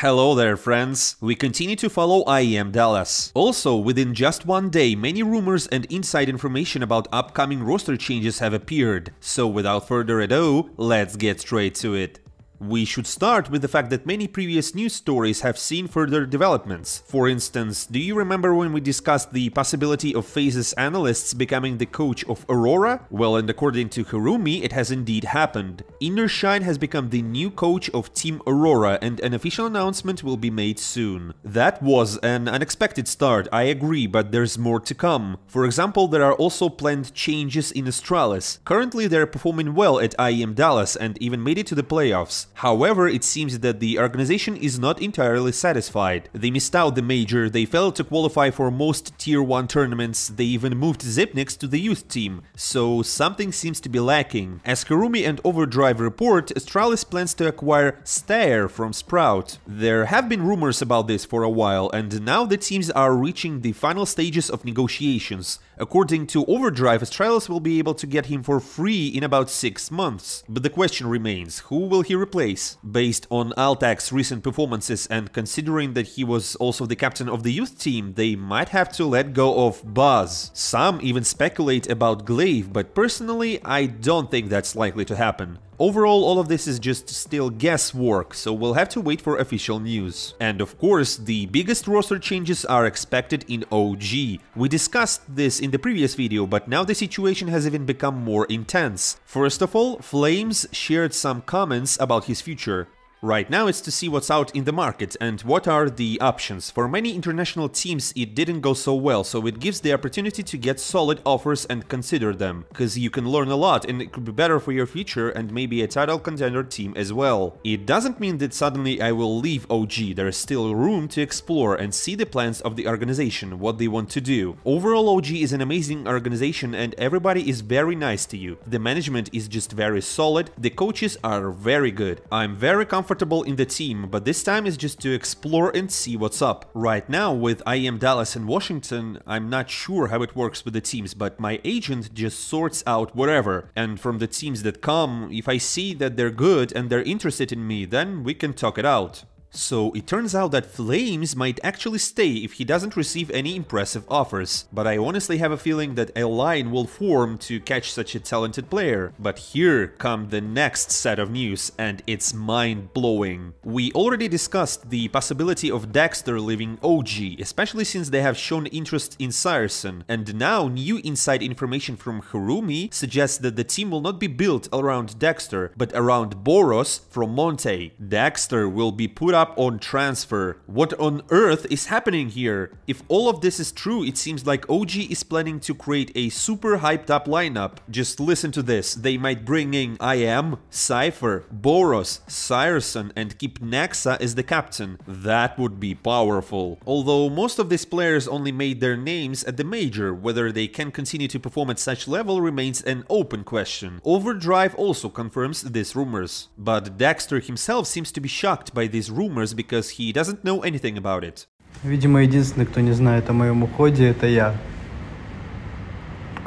Hello there, friends! We continue to follow IEM Dallas. Also, within just one day, many rumors and inside information about upcoming roster changes have appeared. So without further ado, let's get straight to it. We should start with the fact that many previous news stories have seen further developments. For instance, do you remember when we discussed the possibility of FaZe's analysts becoming the coach of Aurora? Well, and according to Hirumi, it has indeed happened. Innershine has become the new coach of Team Aurora, and an official announcement will be made soon. That was an unexpected start, I agree, but there's more to come. For example, there are also planned changes in Astralis. Currently, they're performing well at IEM Dallas and even made it to the playoffs. However, it seems that the organization is not entirely satisfied. They missed out the major, they failed to qualify for most tier 1 tournaments, they even moved Zipnix to the youth team, so something seems to be lacking. As Hirumi and Overdrive report, Astralis plans to acquire Stair from Sprout. There have been rumors about this for a while, and now the teams are reaching the final stages of negotiations. According to Overdrive, Astralis will be able to get him for free in about 6 months. But the question remains, who will he replace? Based on Altac's recent performances and considering that he was also the captain of the youth team, they might have to let go of Buzz. Some even speculate about Glaive, but personally I don't think that's likely to happen. Overall, all of this is just still guesswork, so we'll have to wait for official news. And of course, the biggest roster changes are expected in OG. We discussed this in the previous video, but now the situation has even become more intense. First of all, Flames shared some comments about his future. Right now it's to see what's out in the market and what are the options. For many international teams it didn't go so well, so it gives the opportunity to get solid offers and consider them, because you can learn a lot and it could be better for your future and maybe a title contender team as well. It doesn't mean that suddenly I will leave OG, there is still room to explore and see the plans of the organization, what they want to do. Overall, OG is an amazing organization and everybody is very nice to you. The management is just very solid, the coaches are very good. I'm very comfortable in the team, but this time is just to explore and see what's up. Right now, with IEM Dallas and Washington, I'm not sure how it works with the teams, but my agent just sorts out whatever. And from the teams that come, if I see that they're good and they're interested in me, then we can talk it out. So it turns out that Flames might actually stay if he doesn't receive any impressive offers, but I honestly have a feeling that a line will form to catch such a talented player. But here come the next set of news, and it's mind-blowing. We already discussed the possibility of Dexter leaving OG, especially since they have shown interest in Syrson, and now new inside information from Hirumi suggests that the team will not be built around Dexter, but around Boros from Monte. Dexter will be put up on transfer. What on earth is happening here? If all of this is true, it seems like OG is planning to create a super hyped up lineup. Just listen to this. They might bring in IEM, Cypher, Boros, Syrson and keep Nexa as the captain. That would be powerful. Although most of these players only made their names at the major, whether they can continue to perform at such level remains an open question. Overdrive also confirms these rumors. But Dexter himself seems to be shocked by these rumors because he doesn't know anything about it. Видимо, единственный, кто не знает о моем уходе, это я.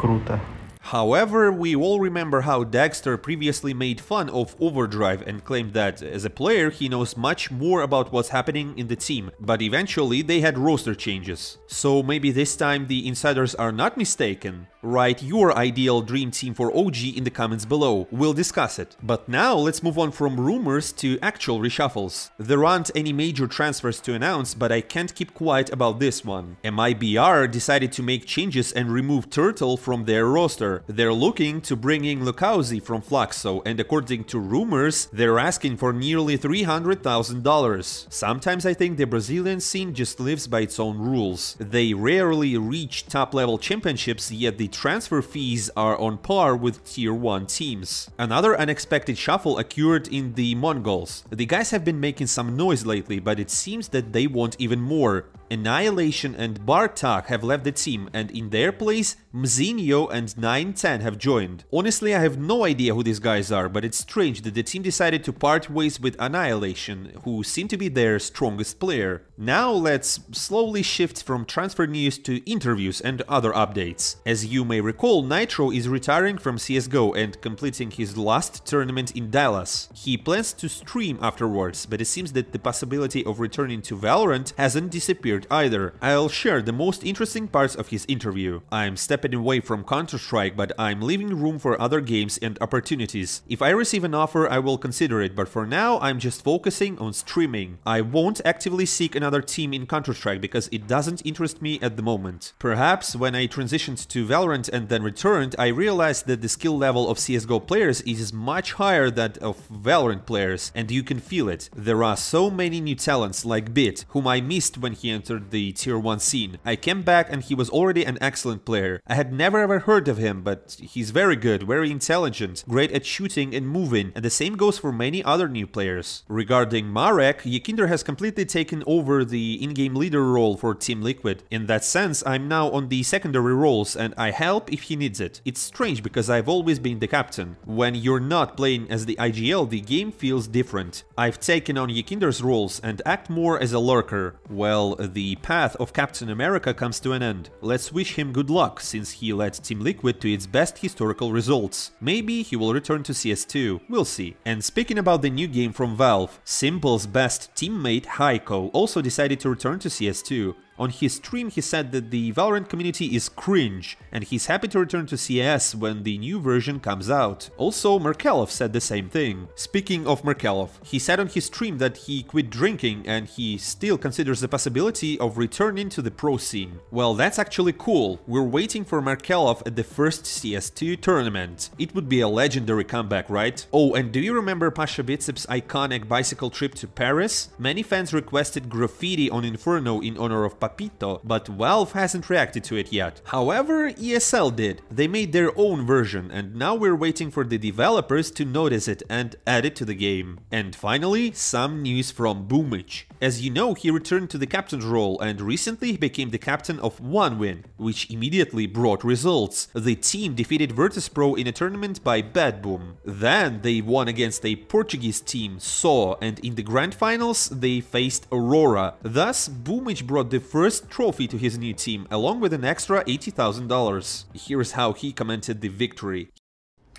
Круто. However, we all remember how Dexter previously made fun of Overdrive and claimed that, as a player, he knows much more about what's happening in the team, but eventually they had roster changes. So maybe this time the insiders are not mistaken. Write your ideal dream team for OG in the comments below, we'll discuss it. But now let's move on from rumors to actual reshuffles. There aren't any major transfers to announce, but I can't keep quiet about this one. MIBR decided to make changes and remove Turtle from their roster. They're looking to bring in Lukauzi from Fluxo, and according to rumors, they're asking for nearly $300,000. Sometimes I think the Brazilian scene just lives by its own rules. They rarely reach top-level championships, yet the transfer fees are on par with tier 1 teams. Another unexpected shuffle occurred in the Mongols. The guys have been making some noise lately, but it seems that they want even more. Annihilation and Bartak have left the team, and in their place, Mzinho and 910 have joined. Honestly, I have no idea who these guys are, but it's strange that the team decided to part ways with Annihilation, who seemed to be their strongest player. Now let's slowly shift from transfer news to interviews and other updates. As you may recall, Nitro is retiring from CSGO and completing his last tournament in Dallas. He plans to stream afterwards, but it seems that the possibility of returning to Valorant hasn't disappeared either. I'll share the most interesting parts of his interview. I'm stepping away from Counter-Strike, but I'm leaving room for other games and opportunities. If I receive an offer, I will consider it, but for now, I'm just focusing on streaming. I won't actively seek another team in Counter-Strike because it doesn't interest me at the moment. Perhaps when I transitioned to Valorant and then returned, I realized that the skill level of CSGO players is much higher than that of Valorant players, and you can feel it. There are so many new talents like Bit, whom I missed when he entered the tier 1 scene. I came back and he was already an excellent player. I had never ever heard of him, but he's very good, very intelligent, great at shooting and moving, and the same goes for many other new players. Regarding Marek, Yakinder has completely taken over the in-game leader role for Team Liquid. In that sense, I'm now on the secondary roles and I help if he needs it. It's strange because I've always been the captain. When you're not playing as the IGL, the game feels different. I've taken on Yakinder's roles and act more as a lurker. Well, the path of Captain America comes to an end. Let's wish him good luck, since he led Team Liquid to its best historical results. Maybe he will return to CS2, we'll see. And speaking about the new game from Valve, Simple's best teammate Hiko also decided to return to CS2. On his stream, he said that the Valorant community is cringe, and he's happy to return to CS when the new version comes out. Also, Markeloff said the same thing. Speaking of Markeloff, he said on his stream that he quit drinking and he still considers the possibility of returning to the pro scene. Well, that's actually cool. We're waiting for Markeloff at the first CS2 tournament. It would be a legendary comeback, right? Oh, and do you remember PashaBiceps' iconic bicycle trip to Paris? Many fans requested graffiti on Inferno in honor of Papito, but Valve hasn't reacted to it yet. However, ESL did. They made their own version, and now we're waiting for the developers to notice it and add it to the game. And finally, some news from Boombl4. As you know, he returned to the captain's role and recently became the captain of OneWin, which immediately brought results. The team defeated Virtus.pro in a tournament by Bad Boom. Then they won against a Portuguese team, SAW, and in the grand finals they faced Aurora. Thus, Boombl4 brought the first trophy to his new team, along with an extra $80,000. Here's how he commented the victory.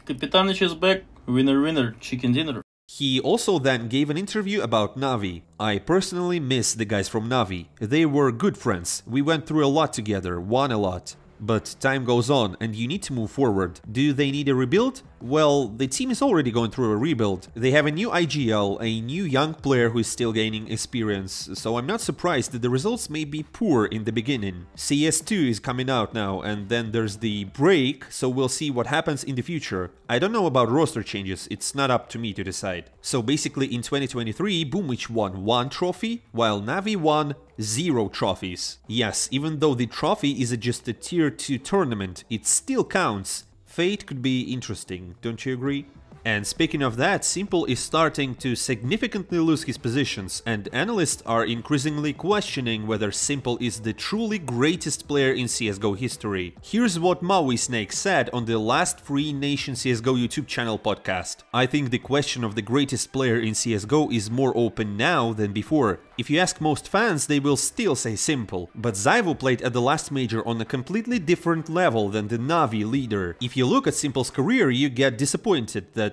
Kapitanich is back, winner winner, chicken dinner. He also then gave an interview about NAVI. I personally miss the guys from NAVI. They were good friends, we went through a lot together, won a lot. But time goes on and you need to move forward. Do they need a rebuild? Well, the team is already going through a rebuild. They have a new IGL, a new young player who is still gaining experience, so I'm not surprised that the results may be poor in the beginning. CS2 is coming out now, and then there's the break, so we'll see what happens in the future. I don't know about roster changes, it's not up to me to decide. So basically in 2023, Boombl4 won 1 trophy, while NAVI won 0 trophies. Yes, even though the trophy is just a tier 2 tournament, it still counts. Fate could be interesting, don't you agree? And speaking of that, Simple is starting to significantly lose his positions, and analysts are increasingly questioning whether Simple is the truly greatest player in CSGO history. Here's what Maui Snake said on the last Free Nation CSGO YouTube channel podcast. I think the question of the greatest player in CSGO is more open now than before. If you ask most fans, they will still say Simple, but Zyvo played at the last major on a completely different level than the NAVI leader. If you look at Simple's career, you get disappointed that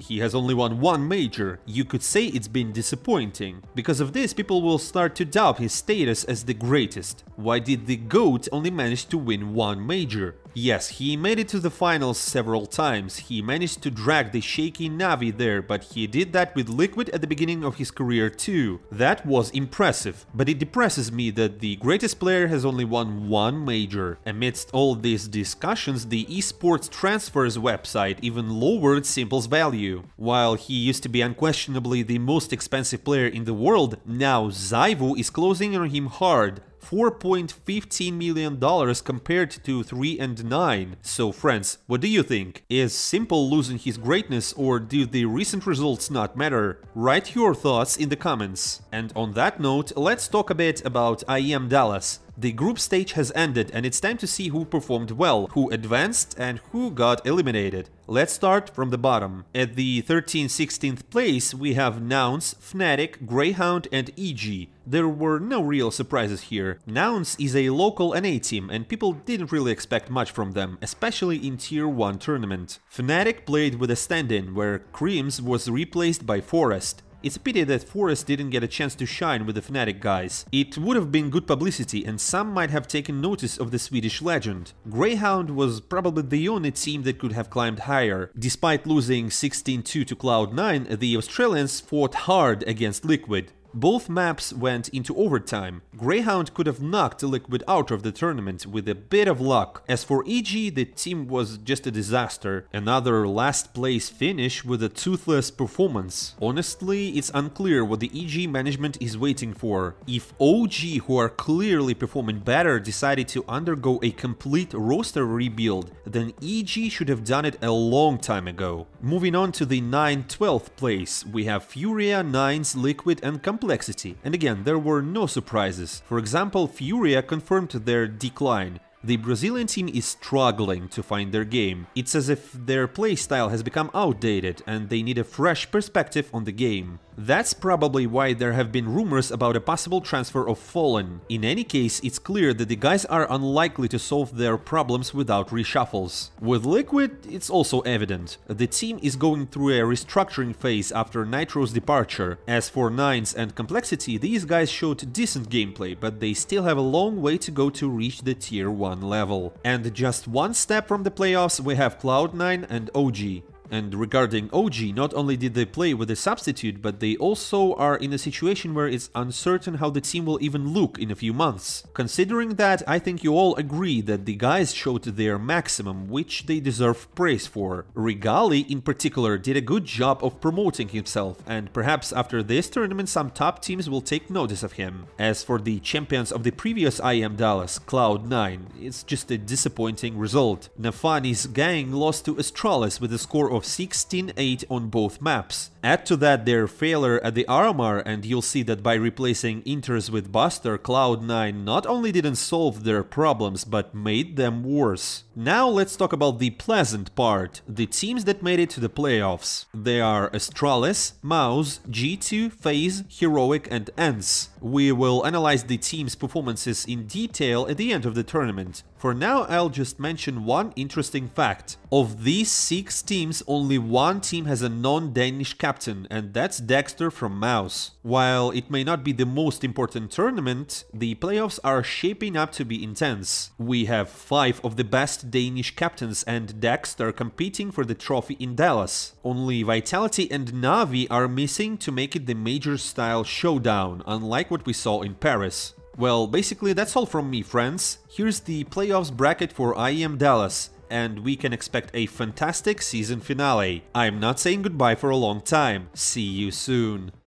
he has only won 1 major. You could say it's been disappointing. Because of this, people will start to doubt his status as the greatest. Why did the GOAT only manage to win 1 major? Yes, he made it to the finals several times, he managed to drag the shaky NAVI there, but he did that with Liquid at the beginning of his career too. That was impressive, but it depresses me that the greatest player has only won 1 major. Amidst all these discussions, the esports transfers website even lowered Simple's value. While he used to be unquestionably the most expensive player in the world, now Zyvo is closing on him hard. $4.15 million compared to 3 and 9. So friends, what do you think? Is Simple losing his greatness, or do the recent results not matter? Write your thoughts in the comments. And on that note, let's talk a bit about IEM Dallas. The group stage has ended and it's time to see who performed well, who advanced and who got eliminated. Let's start from the bottom. At the 13th-16th place we have Nouns, Fnatic, Greyhound and EG. There were no real surprises here. Nouns is a local NA team and people didn't really expect much from them, especially in Tier 1 tournament. Fnatic played with a stand-in where Creams was replaced by Forest. It's a pity that Forest didn't get a chance to shine with the Fnatic guys. It would have been good publicity and some might have taken notice of the Swedish legend. Greyhound was probably the only team that could have climbed higher. Despite losing 16-2 to Cloud9, the Australians fought hard against Liquid. Both maps went into overtime. Greyhound could have knocked Liquid out of the tournament with a bit of luck. As for EG, the team was just a disaster. Another last place finish with a toothless performance. Honestly, it's unclear what the EG management is waiting for. If OG, who are clearly performing better, decided to undergo a complete roster rebuild, then EG should have done it a long time ago. Moving on to the 9-12th place, we have Furia, Nines, Liquid and Complexity. And again, there were no surprises. For example, Furia confirmed their decline. The Brazilian team is struggling to find their game. It's as if their playstyle has become outdated and they need a fresh perspective on the game. That's probably why there have been rumors about a possible transfer of Fallen. In any case, it's clear that the guys are unlikely to solve their problems without reshuffles. With Liquid, it's also evident. The team is going through a restructuring phase after Nitro's departure. As for Nines and Complexity, these guys showed decent gameplay, but they still have a long way to go to reach the Tier 1 level. And just one step from the playoffs, we have Cloud9 and OG. And regarding OG, not only did they play with a substitute, but they also are in a situation where it's uncertain how the team will even look in a few months. Considering that, I think you all agree that the guys showed their maximum, which they deserve praise for. Regali, in particular, did a good job of promoting himself, and perhaps after this tournament some top teams will take notice of him. As for the champions of the previous IEM Dallas, Cloud9, it's just a disappointing result. Nafani's gang lost to Astralis with a score of 16-8 on both maps. Add to that their failure at the RMR and you'll see that by replacing Inters with Buster, Cloud9 not only didn't solve their problems but made them worse. Now let's talk about the pleasant part, the teams that made it to the playoffs. They are Astralis, Mouse, G2, FaZe, Heroic and ENCE. We will analyze the teams' performances in detail at the end of the tournament. For now, I'll just mention one interesting fact. Of these 6 teams, only one team has a non-Danish captain, and that's Dexter from Mouse. While it may not be the most important tournament, the playoffs are shaping up to be intense. We have 5 of the best Danish captains and Dexter competing for the trophy in Dallas. Only Vitality and NAVI are missing to make it the major style showdown, unlike what we saw in Paris. Well, basically that's all from me, friends. Here's the playoffs bracket for IEM Dallas, and we can expect a fantastic season finale. I'm not saying goodbye for a long time. See you soon.